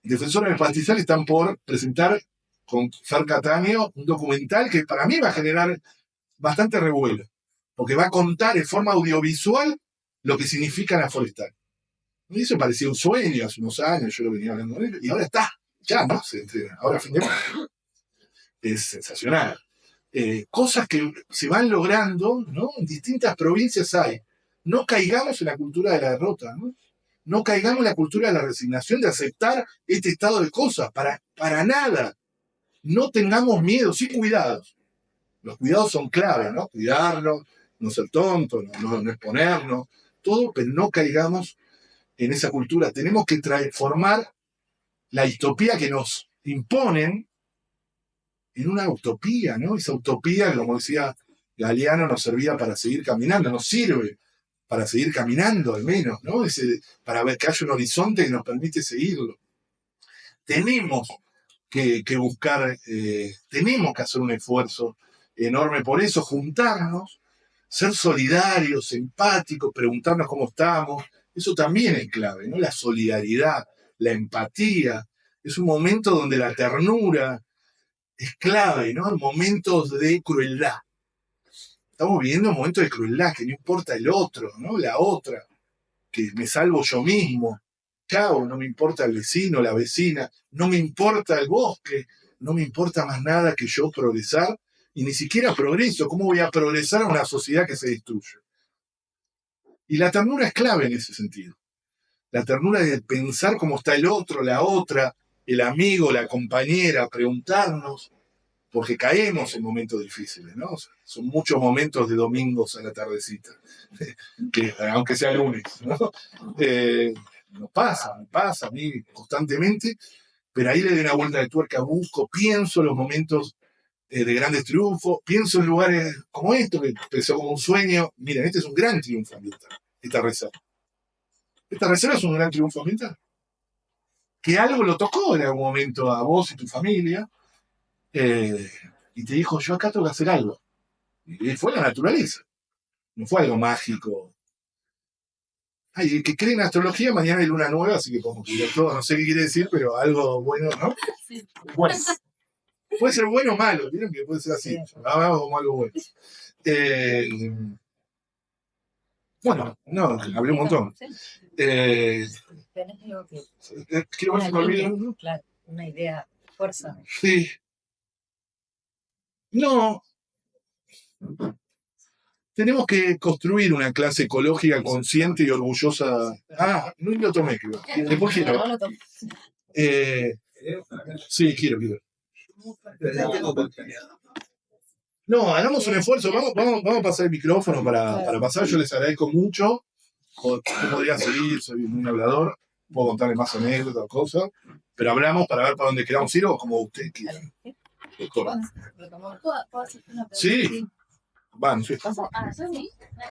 Defensores del Pastizal están por presentar con Fer Cataño un documental que para mí va a generar bastante revuelo, porque va a contar en forma audiovisual lo que significa la forestal. Y eso parecía un sueño hace unos años, yo lo venía hablando de él, y ahora está, ya no se entrega, ahora a fin de mes. Es sensacional. Cosas que se van logrando, ¿no? En distintas provincias hay. No caigamos en la cultura de la derrota, ¿no? No caigamos en la cultura de la resignación, de aceptar este estado de cosas, para nada. No tengamos miedo, sí cuidados. Los cuidados son clave, ¿no? Cuidarnos, no ser tontos, no exponernos, todo, pero no caigamos en esa cultura. Tenemos que transformar la distopía que nos imponen en una utopía, ¿no? Esa utopía, como decía Galeano, nos servía para seguir caminando, nos sirve para seguir caminando al menos, ¿no? Para ver que haya un horizonte que nos permite seguirlo. Tenemos que buscar, tenemos que hacer un esfuerzo enorme por eso, juntarnos, ser solidarios, empáticos, preguntarnos cómo estamos. Eso también es clave, ¿no? La solidaridad, la empatía. Es un momento donde la ternura es clave, ¿no? Momentos de crueldad. Estamos viviendo momentos de crueldad, que no importa el otro, ¿no? La otra, que me salvo yo mismo. Chao, no me importa el vecino, la vecina, no me importa el bosque, no me importa más nada que yo progresar, y ni siquiera progreso. ¿Cómo voy a progresar a una sociedad que se destruye? Y la ternura es clave en ese sentido. La ternura de pensar cómo está el otro, la otra, el amigo, la compañera, preguntarnos, porque caemos en momentos difíciles, ¿no? O sea, son muchos momentos de domingos a la tardecita, que, aunque sea lunes, ¿no? Me pasa a mí constantemente, pero ahí le doy una vuelta de tuerca, busco, pienso en los momentos de grandes triunfos, pienso en lugares como esto, que empezó como un sueño. Miren, este es un gran triunfo ambiental, esta reserva. Esta reserva es un gran triunfo ambiental. Que algo lo tocó en algún momento a vos y tu familia, y te dijo, yo acá tengo que hacer algo. Y fue la naturaleza, no fue algo mágico. Ay, el que cree en astrología, mañana hay luna nueva, así que como que todo, no sé qué quiere decir, pero algo bueno, ¿no? Bueno, puede ser bueno o malo, vieron que puede ser así, vamos como algo bueno. Bueno, no, hablé un montón. Tenés algo que... Quiero ver si me olvido. Claro, una idea, fuerza. Sí. No. Tenemos que construir una clase ecológica consciente y orgullosa. Ah, no lo tomé, creo. Después quiero. Sí, quiero. No, hagamos un esfuerzo. Vamos a pasar el micrófono para pasar. Yo les agradezco mucho. Yo podría seguir, soy muy hablador. Puedo contarles más anécdotas o cosas. Pero hablamos para ver para dónde queramos ir o como usted quiera. Doctora. ¿Puedo hacer una pregunta? Sí. Van, sí. Ah, ¿sí?